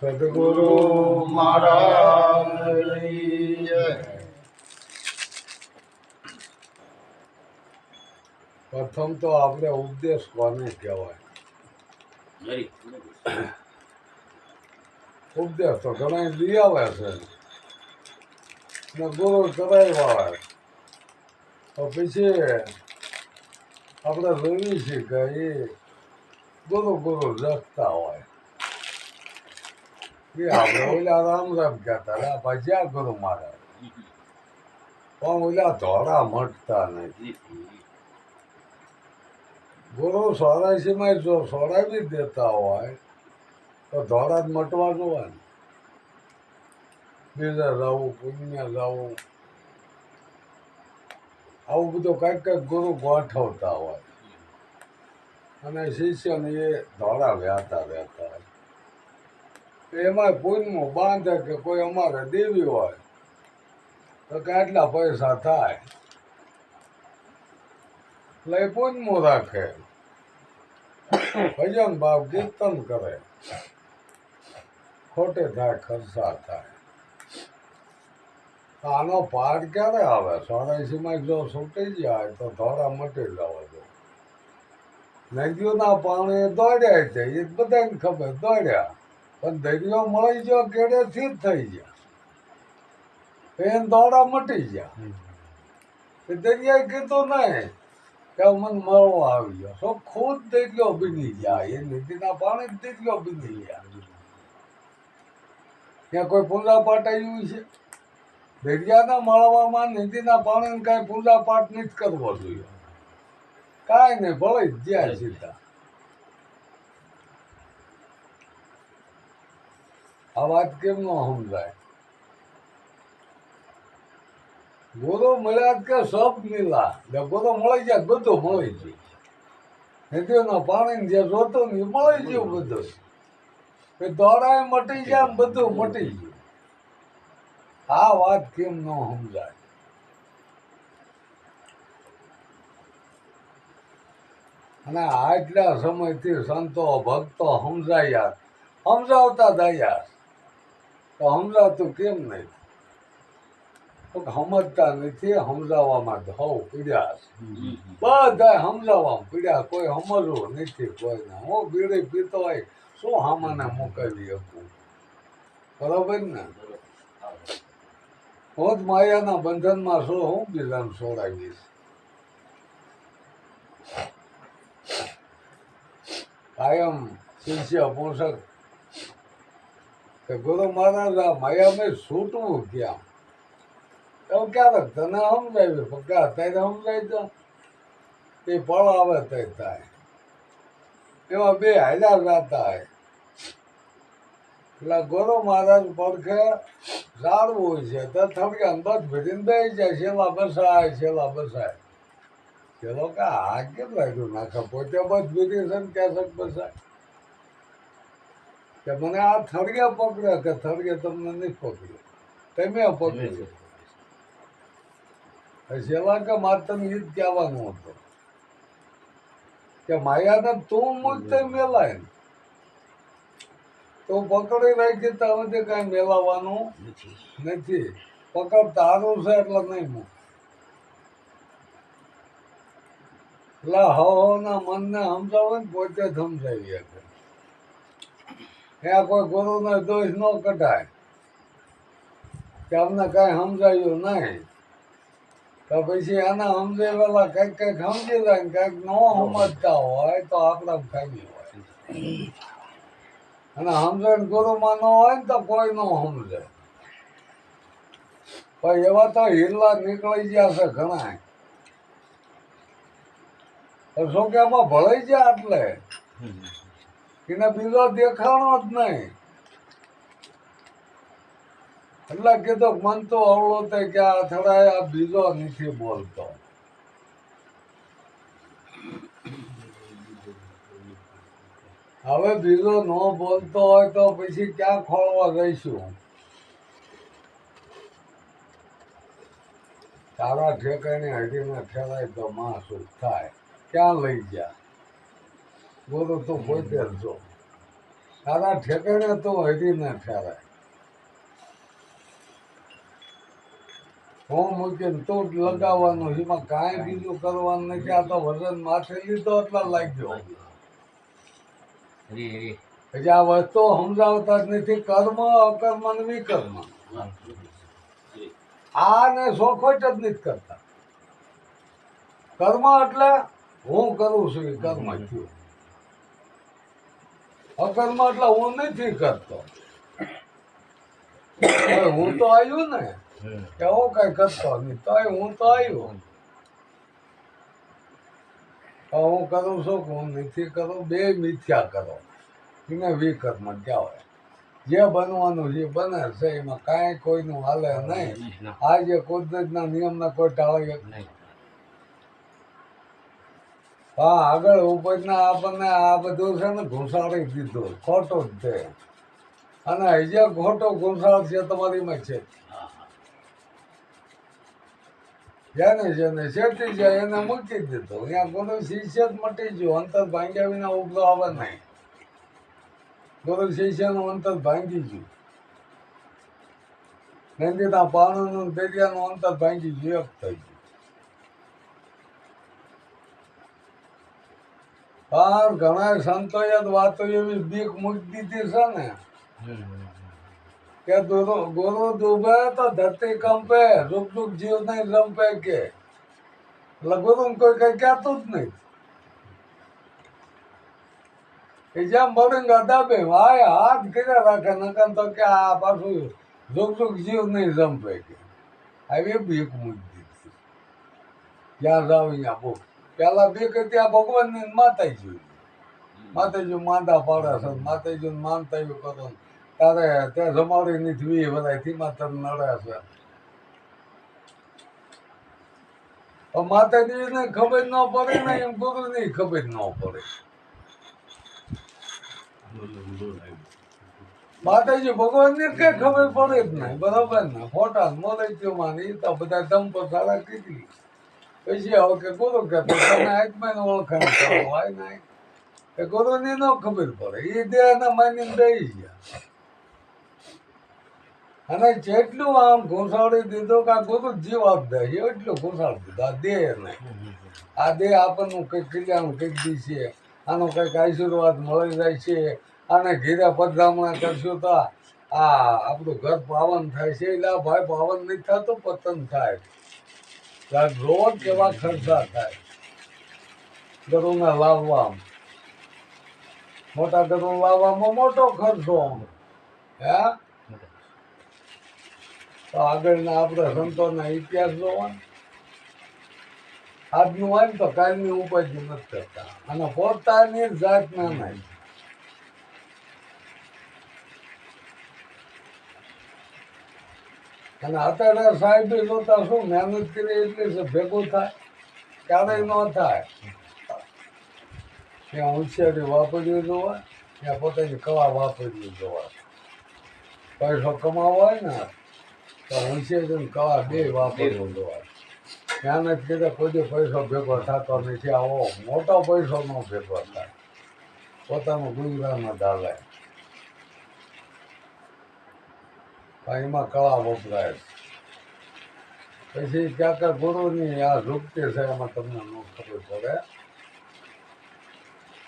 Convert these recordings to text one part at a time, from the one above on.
સદગુરુ મહારાજની જય. પ્રથમ તો આપણે ઉપદેશ કોને કહેવાય? ઉપદેશ તો ઘણા લઈ આવે છે ને ગુરુ કરાવ્યા આવે. તો પછી આપણે જોઈ છીએ કે એ ગુરુ જગતા હોય. એ આપણે ઓલા રામ કહેતા ભજ્યા ગુરુ મહારાજ, પણ ઓલા ધોળા મટતા નથી. ગુરુ 84 જો સોડાવી દેતા હોય તો ધોળા જ મટવા જોવા ને. બીજે જવું, પુણ્ય જવું, આવું બધું કંઈક ગુરુ ગોઠવતા હોય અને શિષ્યને એ ધોળા વહેતા રહેતા હોય. એમાં પુણ્યનું બાંધે કે કોઈ અમારે દેવી હોય તો કે આટલા પૈસા થાય એટલે એ પુણ્યનું રાખે, ભજન ભાવ કીર્તન કરે, ખોટે થાય ખર્ચા થાય. આનો પાર ક્યારે આવે? 84 જો છૂટી જાય તો ધોળા મટી જવા દો. નદીઓના પાણી દોડ્યા છે, એ બધાને ખબર દોડ્યા, પણ દરિયો મળી ગયો કેડેથી જ થઈ ગયા, એને દોડા મટી ગયા. એ દરિયાએ કીધું નહીં કે મને મળવા આવી ગયો, તો ખુદ દરિયો બની ગયા. એ નદીના પાણી જ દરિયો બની ગયા. ત્યાં કોઈ પૂજા પાઠ આવ્યું છે? દરિયાના મળવામાં નદીના પાણીને કાંઈ પૂજા પાઠ નથી કરવો જોઈએ. કાંઈ નહીં, ભલે જ્યાં સીધા. આ વાત કેમ ન સમજાય? ગુરુ મળ્યા કે સબ મિલા. ગુરુ મળી જાય બધું મળી ગયું. નદીઓના પાણી જે જોતું ને એ મળી ગયું બધું. દોડાય મટી જાય, બધું મટી ગયું. આ વાત કેમ ન સમજાય? અને આટલા સમયથી સંતો ભક્તો સમજાવતા દયા તો સમજાતું કેમ નહીં? સમજતા નથી, સમજાવવામાં હવ પીડ્યા છે. બધા સમજાવવામાં પીડ્યા, કોઈ સમજવું નથી કોઈને. હું બીડી પીતો હોય શું હામાને મુકાવી શકું? બરોબર ને? હું જ માયાના બંધનમાં છું, હું બીજાને છોડાવીશ? કાયમ શિષ્ય પોષક કે ગુરુ મહારાજ આ માયામાં છૂટવું ક્યાં? એવું ક્યારેક તને સમજાવ્યું, પણ અત્યારે સમજાય તો એ પળ આવે તે થાય. એમાં બે હાલ્યા જતા હોય. એટલે ગુરુ મહારાજ પડખે જાળવું છે તો થડકા બસ ભીડીને બેસી જાય, છેલ્લા બસાય. ચલો કે આ કેમ લાગ્યું નાખે પોતે બસ ભીડી છે ને ક્યાં બસાય કે મને આ થડગે પકડે કે થડગે તમને નહીં પકડ્યો, તમે પકડ્યું. છેલ્લા કે મારે તને ઈ જ કહેવાનું હતું કે માયાને તું મુક્ત મેલાય ને તું પકડી રાખી તો હવે કઈ મેલાવાનું નથી. પકડ તારું છે એટલે નહીં મૂક. એટલે હવના મનને સમજાવે ને પોતે જ સમજાવી શકે. ત્યાં કોઈ ગુરુને દોષ ન કઢાય કે અમને કઈ સમજાયું નહીં, તો પછી એના સમજાવેલા કંઈક સમજી જાય ને કંઈક ન સમજતા હોય તો આપણા ખામી હોય. અને સમજણ ગુરુમાં ન હોય ને તો કોઈ ન સમજે. પણ એવા તો હિરલા નીકળી ગયા છે ઘણા. શું કે એમાં ભળાઈ ગયા એટલે એને બીજો દેખાણો જ નહીં. એટલે કીધું મન તો અવળો તે કે આ અથડાય, આ બીજો નથી બોલતો. હવે બીજો ન બોલતો હોય તો પછી ક્યાં ખોળવા જઈશું? તારા ઠેકાણે હડીને ઠેલાય તો માં સુખ થાય. ક્યાં લઈ ગયા? ગુરુ તો પોતે જ જો. તારા ઠેકાણે તો હરી ના ઠેરાય. હું મૂકીને તો જ લગાવવાનું, એમાં કાંઈ બીજું કરવાનું નથી. આ તો વજન માથે લીધો એટલે લાગ્યો. પછી આ વસ્તુ સમજાવતા જ નથી. કર્મ, અકર્મ ને વિકર્મ, આને સોખવટ જ નથી કરતા. કર્મ એટલે હું કરું છું એ કર્મ થયું. અકર્મ એટલે હું નથી કરતો. હું તો આવ્યું ને, એવો કઈ કરતો નહીં, તો હું તો આવ્યો. હું કરું છું કે હું નથી કરું, બે મિથ્યા કરો. એને વિકર્મ કહેવાય. જે બનવાનું જે બને છે, એમાં કાંઈ કોઈનું હાલે નહીં. આ જે કુદરતના નિયમના કોઈ ટાળે નહીં. હા, આગળ ઉપરના આપણને આ બધું છે ને ઘુસાડી દીધું, ખોટું જ છે. અને હજી ખોટો ઘુસાડ છે તમારીમાં છે. જેને શેઠી જાય એને મૂકી દીધું. ત્યાં ગુરુ શિષ્ય જ મટી ગયું. અંતર ભાંગ્યા વિના ઉભરો આવે નહીં. ગુરુ શિષ્યનું અંતર ભાંગી ગયું. નંદીના પાણીનું દરિયાનું અંતર ભાંગી ગયું, એક થઈ ગયું. પણ ઘણા સંતોએ વાતો એવી બીક મૂકી દીધી છે ને કે ગુરુ ડૂબે તો ધરતી કંપે, રૂપ રૂપ જીવ નહીં રંપે કે. એટલે ગુરુ કોઈ કઈ કહેતું જ નહીં. એ જેમ બળંગા દાબે હાથ કર્યા રાખે, નકર તો કે આ પાછું રૂપ રૂપ જીવ નહીં રંપે કે. આવી બીક મૂકી દીધી. જ્યાં જાવ ત્યાં ભૂખ. પેલા બીક હતી આ ભગવાનની માતાજી. માતાજી માંદા પાડે છે, માતાજી માનતા એવું કરો તારે ત્યાં જમાડી નથી વી બધા ધીમા તને નડે છે. માતાજીને ખબર ન પડે ને એમ ગુરુની ખબર ન પડે. માતાજી ભગવાનને કઈ ખબર પડે જ નહીં. બરોબર ને? ફોટા મોરૈતીઓમાં એ તો બધા દમ પર સારા કીધી. પછી હવે કે ગુરુ કે તમે આત્માને ઓળખાણ કરો હોય નહીં. એ ગુરુની ન ખબર પડે. એ દેહને માનીને બેસી ગયા. અને જેટલું આમ ઘુસાડી દીધું કે આ ગુરુ જીવાત દે છે એટલું ઘુસાડી દીધું. આ દેહ નહીં. આ દેહ આપણનું કંઈક કલ્યાણ કરી દી છે. આનો કંઈક આશીર્વાદ મળી જાય છે. આને ઘીરે પધરામણા કરશું તો આ આપણું ઘર પાવન થાય છે. એટલે ભાઈ પાવન નથી થતું, પતન થાય. રોજ કેવા ખર્ચા થાય ગરુને લાવવામાં. મોટા ગરુ લાવવામાં મોટો ખર્ચો. હે તો આગળના આપણે સંતોના ઇતિહાસ જોવાનો. આજનું હોય ને તો કાલની ઉપાધિ નથી કરતા. અને પોતાની જાતના નહીં. અને અત્યારે સાહેબ જોતા શું મહેનત કરી એટલી ભેગું થાય, ક્યારેય ન થાય. ત્યાં હોશિયારી વાપરવી જોવા, ત્યાં પોતાની કળા વાપરવી જોવા. પૈસો કમાવો હોય ને તો હોશિયારી કળા બે વાપરવું જોવા. મહેનત કરી કોઈ પૈસો ભેગો થતો નથી. આવો મોટો પૈસો ન ભેગો થાય. પોતાનું ગુજરાન જ હાલે. એમાં કળા વપરાય. પછી ક્યાંક ગુરુની આ ઝુકતી છે એમાં તમને ન ખબર પડે.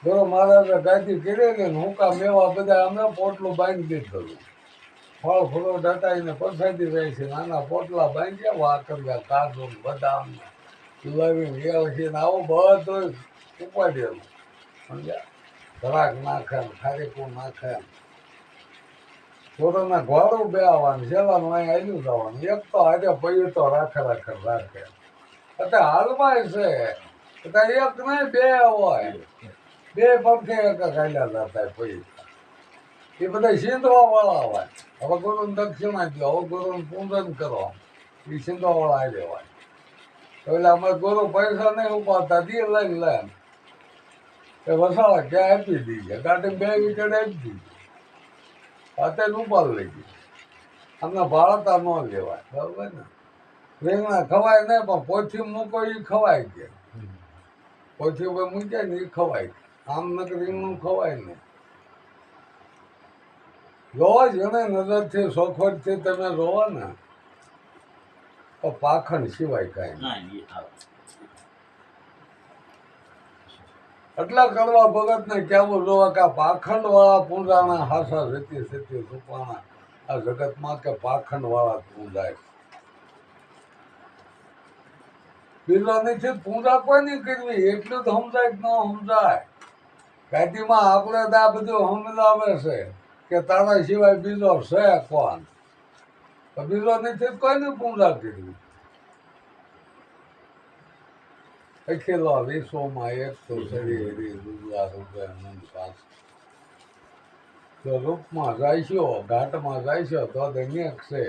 ગુરુ મહારાજે ગાદી કરેલી ને હુંકા મેવા બધા અમે પોટલું બાંધી દીધું. ફળ ફૂલો ડટાઈને પરસાદી રહે છે. નાના પોટલા બાંધ્યા, વાકરિયા, કાજુ, બદામ લાવીને એલચી આવું બધું ઉપાડેલું. સમજ્યા? ઘરાક નાખે ને ખારીકું નાખે. પોતાના ઘોડું બે આવવાનું, સેલાનું અહીં આવ્યું જવાનું. એક તો આજે પૈયું તો રાખે. અત્યારે હાલમાં છે એક નહીં બે હોય. બે પંખે એક કાઢ્યા જતા પૈયું. એ બધા સિંધવા વાળા હોય. હવે ગુરુને દક્ષિણા દો, હવે ગુરુને પૂજન કરો. એ સિંધવા વાળા આવી હોય. એટલે અમે ગુરુ પૈસા નહીં ઉપાડતા, દે લઈને લે એ વસાળા ક્યાં આપી દીજે. ગાડી 2 વિકેટ આપી દીધી. અત્યારે ઉપાડ લઈ ગઈ. અમને ભાડતા ન લેવાય. બરોબર ને? રીંગણા ખવાય નહીં, પણ પોથી મૂકો એ ખવાય કે. પોથી ઉપર મૂક્યા ને એ ખવાય. આમ નકર રીંગણું ખવાય નહીં. જોવો જેને નજરથી સોખવટથી તમે જોવો ને તો પાખંડ સિવાય કાંઈ એટલા કરવા ભગત ને કેવું જોવા કે પાખંડ વાળા પૂંજાના હાસા જતી સતી સુપાણા આ જગતમાં કે પાખંડ વાળા પૂંજાય બીજો નથી પૂજા કોઈ નહીં કરવી એટલું જ સમજાય કે ન સમજાય ગાદીમાં આપણે તો આ બધું સમજાવે છે કે તારા સિવાય બીજો છે કોણ તો બીજો નથી કોઈની પૂજા કરવી અખેલો વિશ્વમાં એક તો શરીર રૂપલા રૂપે અનંત પાસ જો રૂપમાં જાયશો ઘાટમાં જાયશો તો અનેક છે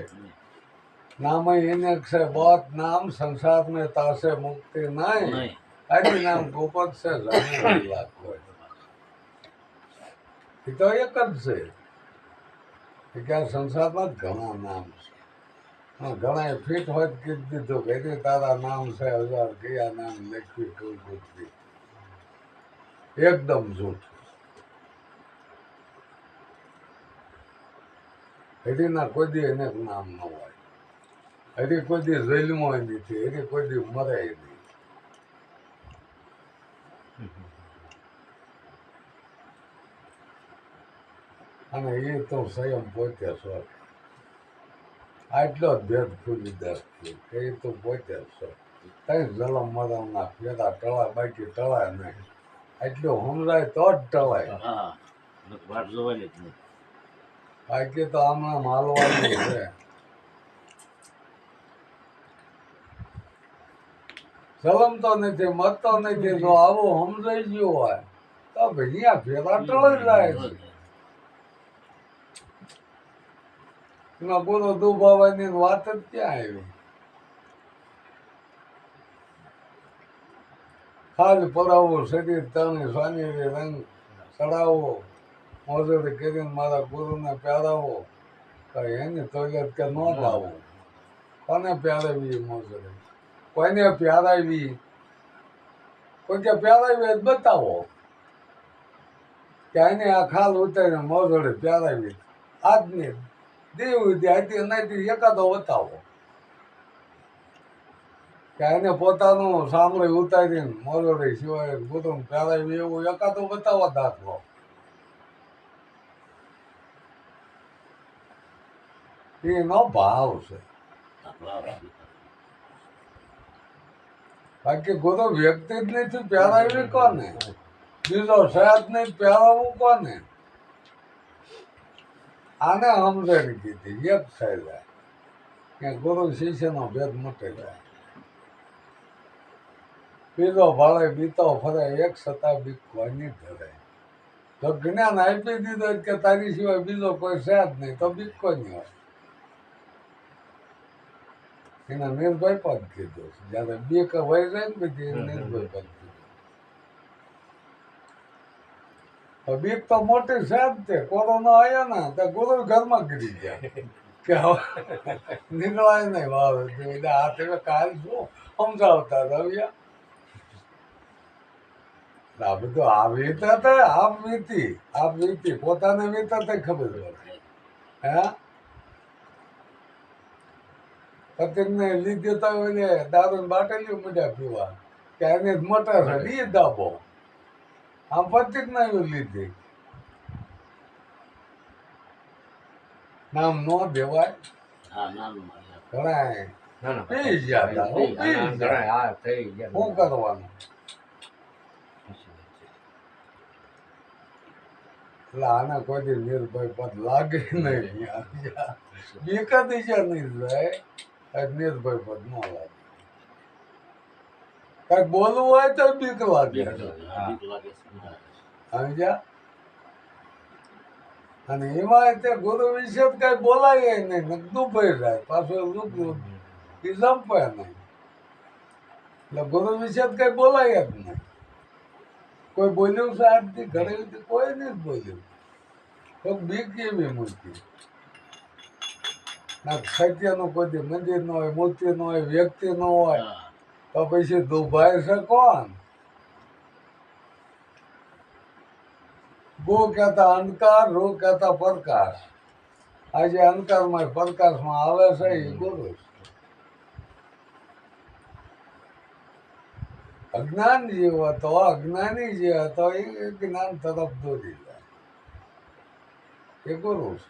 નામ અનેક છે બહુત નામ સંસાર में तासे मुक्ति नहीं हरि नाम गोपत से जाने लाख હોય એ તો એક જ છે કે આ સંસારમાં ઘણા નામ છે ઘણા ફિટ હોય કીધું દીધું કે તારા નામ છે 1000 કયા નામ લખી કોઈ ગોતવી એકદમ જૂઠ હરિના કોઈ દી એને નામ ન હોય હરી કોઈ દી જેલમાં નથી હરી કોઈ દી મરે નહીં અને એ તો સ્વયં પોતે છો આટલો જ ભેદ ખુલી દસ કે એ તો પોતે છો કઈ જલમ મરમના ફેરા ટળા બાકી ટળાય નહીં એટલું સમજાય તો જ ટળાય બાકી તો આમના માલવાનું છે જલમતો નથી મરતો નથી જો આવું સમજાઈ ગયું હોય તો ભૈયા ફેરા ટળી જાય છે એમાં ગુરુ દુભાવાની વાત જ ક્યાં આવી ખાજ પડાવવું શરીર તણી સ્વાની રંગ ચડાવવો મોજડી કરીને મારા ગુરુને પહેરાવો કઈ એની તોલિયત કે ન લાવવું કોને પહેરાવી મોજડી કોઈને પહેરાવી કોઈ કે પહેરાવી જ બતાવો કે એને આ ખાલ ઉતારીને મોજડી પહેરાવી આજની દેવ હતી નથી એકાદો બતાવો કે એને પોતાનું સાંભળી ઉતારીને મોજડી સિવાય ગુરુ પહેરાવી એવું એકાદો બતાવો દાખલો એનો ભાવ છે બાકી ગુરુ વ્યક્તિ જ નથી પહેરાવી કોને બીજો સહેજ નહીં પહેરાવવું કોને આને સમજણ કીધી એક થઈ જાય કે ગુરુ શિષ્યનો ભેદ મૂકી જાય બીજો ભાળે બીતો ફરે એક સતા બીક કોઈની ધરે તો જ્ઞાન આપી દીધું કે તારી સિવાય બીજો કોઈ છે જ નહીં તો બીક કોઈની હોય એના નિર્ભય પદ કીધું જયારે બીક વહી જાય ને બધી નિર્ભય પદ કીધું બીક તો મોટી છે જ તે કોરોના આવ્યો ને તો ગુરુ ઘરમાં ગીરી ગયા કે નીકળાય નહીં વાવ હાથ હવે કાલ શું સમજાવતા રવિયા આ બધું આ વીતા આપ વીતી પોતાને વીતા તે ખબર પડે હે પતિને લીધે તો એને દારૂ બાટલીઓ મળ્યા પીવા કે એને મોટા છે ઈ દાબો આમ પતિક ના લીધી નામ ન દેવાય ઘણા પી ગયા શું કરવાનું એટલે આના કોઈ દી નિર્ભય પદ લાગે નહીં બીક દિશા નહીં જાય નિર્ભય પદ ન લાગે કઈ બોલવું હોય તો બીક લાગે સમજ્યા અને એમાં તે ગુરુ વિશે કઈ બોલાય નહીં નકદું ભય જાય પાછું લુકલું એ જંપે નહીં એટલે ગુરુ વિશે કઈ બોલાય જ નહીં કોઈ બોલ્યું છે આજથી ઘરે કોઈ નહીં બોલ્યું તો બીક એવી મૂકી ના સત્યનું કોઈ મંદિર ન હોય મૂર્તિ ન હોય વ્યક્તિ ન હોય તો પછી દુભાય છે કોણ ગો કહેતા અંધકાર રો કહેતા પ્રકાશ આજે અંધકારમાં પ્રકાશમાં આવે છે એ ગુરુ છે. અજ્ઞાન જે હતો, અજ્ઞાની જે હતો એ જ્ઞાન તરફ દોરી જાય એ ગુરુ છે.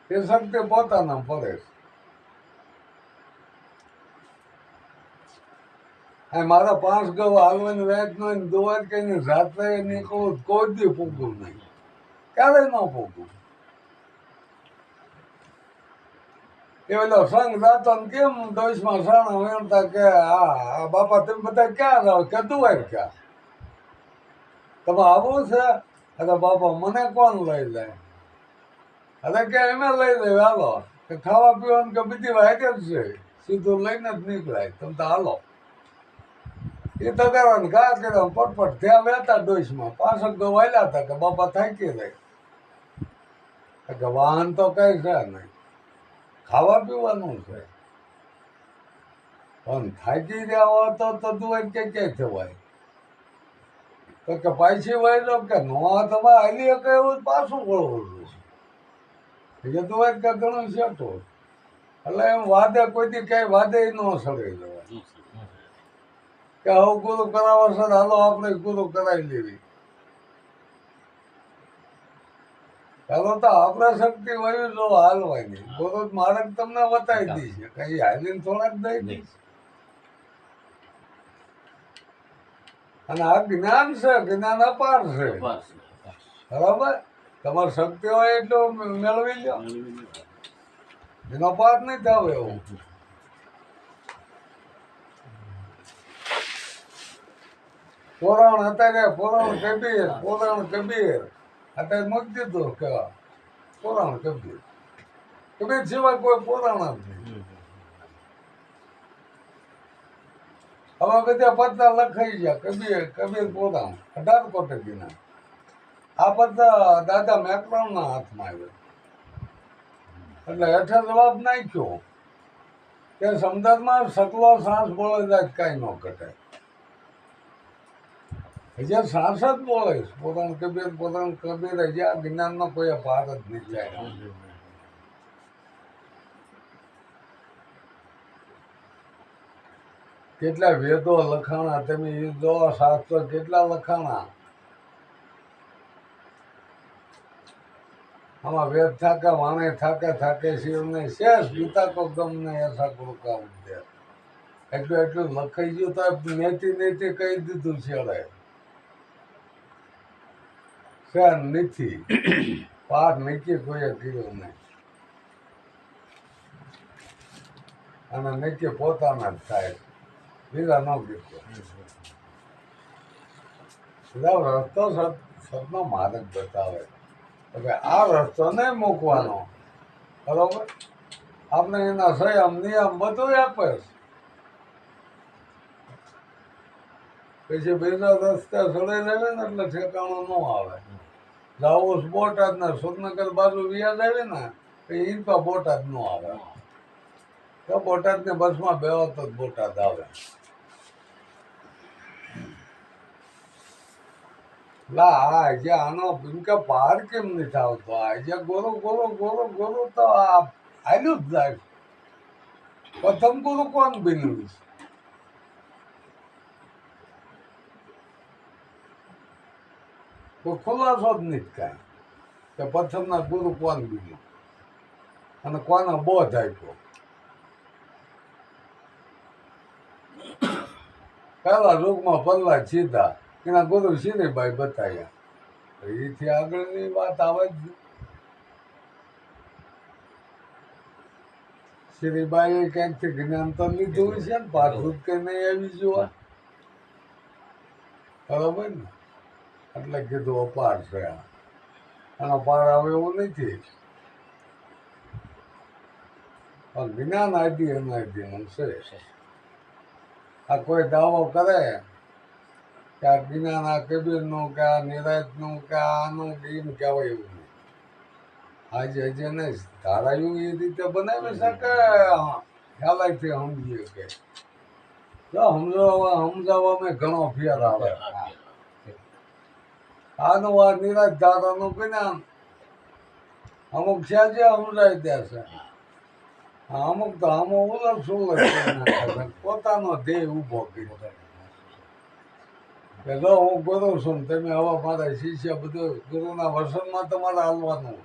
એ શક્તિ પોતાના પડે છે. મારા 5 ગૌ હાલવાની વેચ નો દોવાર કઈ રાત્રે નીકળું કોઈ દી પૂગું નહીં, ક્યારે ન પૂગું. એ પેલો સંઘ જાતો ને કેમ દોષમાં સાણા વેણતા કે હા બાપા તમે બધા ક્યાં રહો કે દુવાર ક્યાં તમે આવું છે? અરે બાપા મને કોણ લઈ જાય? અરે કે એને લઈ લે હાલો કે ખાવા પીવાનું કે બધી વાત જ છે, સીધું લઈને જ નીકળાય તમે તો હાલો. એ તો કરવાનું ઘા કર્યો પટપટ ત્યાં વહેતા ડોસમાં પાછળ ગૌ વાયલા હતા કે બાપા થાકી રહી કે વાહન તો કઈ છે નહીં, ખાવા પીવાનું છે, પણ થાકી રહ્યા હો તો દુવાઈ ક્યાંય થવાય તો કે પાછી વાયલો કે નો તમારે હાલી કે એવું પાછું વળવું છે દુવાઈ કે ઘણું સેટું એટલે એમ વાદે કોઈથી ક્યાંય વાદે ન સડી જવાય કે હવે ગુરુ કરાવો છે હાલો આપણે ગુરુ કરાવી લેવી. ચાલો તો આપણે શક્તિ વયું જો હાલવાની ગુરુ માર્ગ તમને બતાવી દઈશે કઈ હાલીને થોડાક દઈ દઈશ. અને આ જ્ઞાન છે, જ્ઞાન અપાર છે બરાબર. તમારે શક્તિ હોય એટલો મેળવી લો, એનો પાર નહીં થાવ એવું. પુરાણ અત્યારે પુરાણ કબીર અત્યારે મૂકી દીધું કે પુરાણ કબીર સિવાય કોઈ પુરાણ જ નહીં. હવે બધા પત્તા લખાઈ ગયા કબીર પુરાણ 18 કોટેજીના. આ પત્તા દાદા મેકરણના હાથમાં આવ્યો એટલે હેઠે જવાબ નાખ્યો કે સમુદ્રમાં સકલો સાંસ બોલે જાય કાંઈ ન ઘટાય. જે સાંસ જ બોલે પુરાણ કબીર હજી આ જ્ઞાનનો કોઈ પાર જ નહીં જાય. કેટલા વેદો લખાણા તમે જો શાસ્ત્રો કેટલા લખાણા. આમાં વેદ થાકે વાણે થાકે શિવને શેષ ગીતા કો ગમ ને એસા ગુરુ કા ઉપદેશ. એટલું લખાઈ ગયું તો નેતિ કહી દીધું છે નથી પાર નક્કી કોઈએ કર્યું નહીં અને નક્કી પોતાના જ થાય બીજા ન કીધું. રસ્તો સતનો માર્ગ બતાવે હવે આ રસ્તો નહીં મૂકવાનો બરોબર. આપણે એના સંયમ નિયમ બધું આપે પછી બીજા રસ્તે ચડી લેવે ને એટલે ઠેકાણું ન આવે. જાવું બોટાદ ને સુરનગર બાજુ વ્યાજ આવે ને એ તો બોટાદ ન આવે તો બોટાદની બસમાં બેહો તો બોટાદ આવે. આજે આનો કે પાર કેમ નથી આવતો? આજે ગોરો તો હાલ્યું જ જાય. પ્રથમ ગુરુ કોણ બન્યું? કોઈ ખુલાસો જ નથી કાંઈ કે પ્રથમના ગુરુ કોણ બન્યું અને કોનો બોધ આપ્યો. પહેલા યુગમાં પલ્લા સીધા એના ગુરુ શ્રીબાઈ બતાવ્યા. એથી આગળની વાત આવે જ. શ્રીબાઈએ ક્યાંકથી જ્ઞાન તો લીધું છે ને પાછું કે નહીં આવી જોવા બરોબર ને. એટલે કીધું અપાર છે આનો પાર આવે એવું નથી. પણ જ્ઞાન આદિ અનાદિનું છે. આ કોઈ દાવો કરે કે આ જ્ઞાન આ કબીરનું કે આ નિરાજનું કે આનું એમ કહેવાય એવું નહીં. આજે હજી નહીં ધારાયું એ રીતે બનાવી શકે ખ્યાલાથી સમજીએ કે સમજાવવામાં ઘણો ફેર આવે. આનું આ નિરાજ ધારાનું જ્ઞાન અમુક છે જે સમજાય ત્યાં છે અમુક તો આમાં ઉલટ સુલટ કરી નાખે છે. પોતાનો ધ્યેય ઊભો કર્યો કે જો હું ગુરુ છું ને તમે હવે મારા શિષ્ય બધું ગુરુના વસનમાં તમારે હાલવાનું.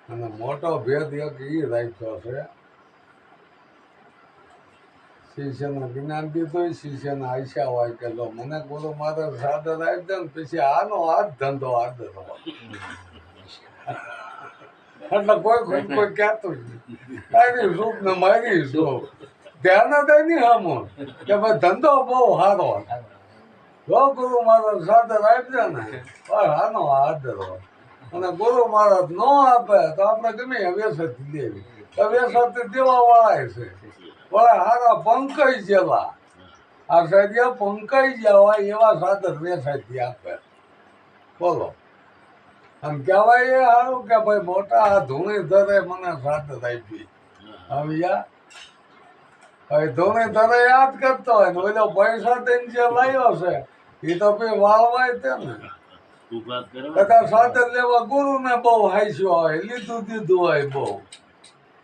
અને મોટો ભેદ એક એ રાખ્યો છે શિષ્યને જ્ઞાન દીધું શિષ્યને આશા હોય કે જો મને ગુરુ મારા સાદર આવી દે ને પછી આનો આ જ ધંધો આદર એટલે કોઈ કહેતું જ નહીં તારી સુખ ને મારી સુખ ધ્યાન જ નહીં આમો કે ભાઈ ધંધો બહુ સારો જો ગુરુ મહારાજ સાદર આવી દે ને આનો આદર હોય અને ગુરુ મહારાજ ન આપે તો આપણે ગમે વ્યસથી લેવી વ્યસથી દેવા વાળા છે વળે હારા પંકજ જેવા આ સાહેબ પંકજ જેવા એવા સાદર વેસાથી આપે બોલો આમ કહેવાય એ સારું કે ભાઈ મોટા આ ધૂણી ધરે મને સાદર આપી હવે હવે ધૂણી ધરે યાદ કરતો હોય ને બધો પૈસા દઈને જે લાવ્યો છે એ તો ભાઈ વાળવાય તે ને કદાચ સાદર લેવા ગુરુ ને બહુ હાસ્યો હોય લીધું દીધું હોય બહુ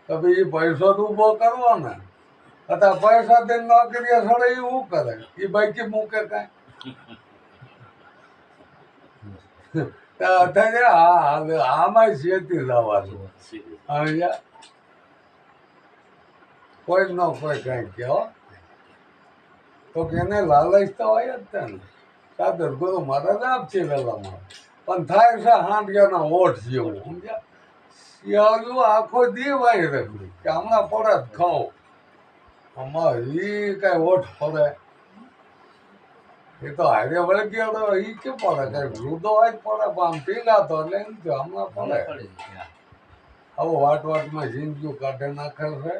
તો ભાઈ એ પૈસો તો ઉભો કરવો ને અત્યારે પૈસા દઈને નોકરીએ સડે એ શું કરે એ બાઈકી મૂકે કાંઈ આમાં શેતી જવાનું અહીંયા કોઈ ન કોઈ કઈ કહો તો કે એને લાલચ તો હોય જ ને સાદર ગુરુ મહારાજ આપશે વેલામાં પણ થાય છે હાંડિયાના ઓઠ જેવું સમજ્યા શિયાળું આખો દીવાય રહ્યું કે હમણાં પડે જ ખાઓ આમાં એ કઈ ઓઠ પડે એ તો હારે વળે ગયો તો એ કે પડે કઈ વૃદ્ધો હોય જ પડે પણ આમ પીલાતો એટલે એમ થયું હમણાં પડે આવું વાટમાં જિંદગી કાઢે નાખે છે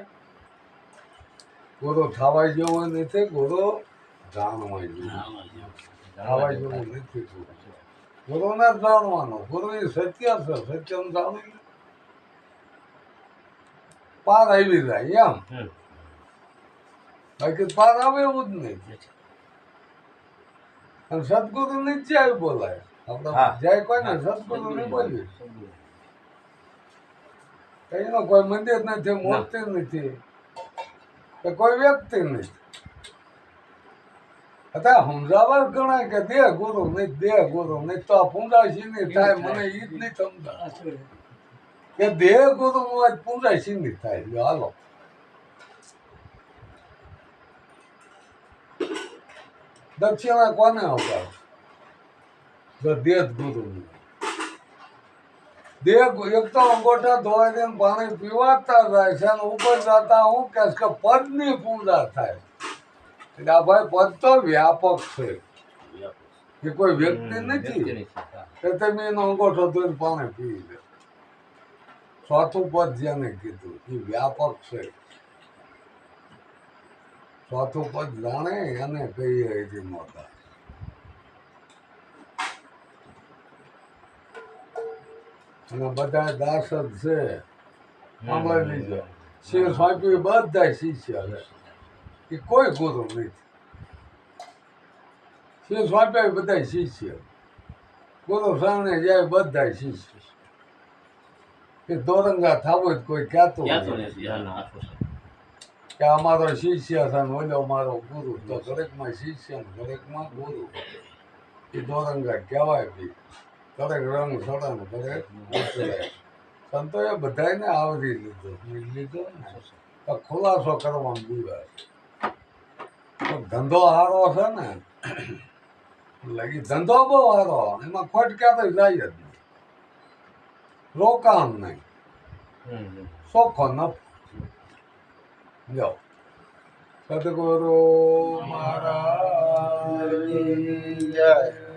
ગુરુ થવાય જેવું નથી ગુરુ જાણવાય જેવું થવાય જેવું નથી ગુરુને જ જાણવાનું ગુરુ એ સત્ય છે સત્યને જાણી પાર આવી જાય એમ બાકી પાર આવે એવું જ નહીં અને સદગુરુ ની જ જાય બોલાય આપણે જાય કોઈ ને સદગુરુ નહીં બોલીએ એનો કોઈ મંદિર નથી મૂર્તિ નથી કે કોઈ વ્યક્તિ નથી અત્યારે સમજાવવા ગણાય કે દેહ ગુરુ નહીં દેહ ગુરુ નહીં તો આ પૂંજાશી નહીં થાય મને ઈ જ નહીં સમજાય કે દેહ ગુરુ નું પૂંજાશી નહીં થાય હાલો દક્ષિણા કોને અવતાર દેહ ગુરુ દેહ એક તો અંગોઠા ધોવાઈ દે પાણી પીવાતા જાય છે અને ઉપર જતા હું કે પદની પૂજા થાય એટલે આ ભાઈ પદ તો વ્યાપક છે એ કોઈ વ્યક્તિ નથી કે તમે એનો અંગોઠો ધોઈને પાણી પી લે ચોથું પદ જેને કીધું એ વ્યાપક છે ચોથું પદ જાણે એને કહીએ એથી મોટા અને બધા દાસ જ છે સાંભળી લીધો શિવ સ્વામી બધા શિષ્ય છે એ કોઈ ગુરુ નથી શિવ સ્વામી બધા શિષ્ય ગુરુ સામે જાય બધા શિષ્ય એ દોરંગા થવું જ કોઈ કહેતું કે અમારો શિષ્ય છે ને ઓલો મારો ગુરુ તો દરેકમાં શિષ્ય ને દરેકમાં ગુરુ એ દોરંગા કહેવાય બી દરેક રંગ સડન દરેક સંતોએ બધાને આવરી લીધો ને ખુલાસો કરવાનો દીવા ધંધો સારો છે ને એટલે એ ધંધો બહુ સારો એમાં ખોટ ક્યારે જાય જ નહીં રોકાણ નહીં ચોખ્ખો નફો જો સદગુરુ મહારાજ જય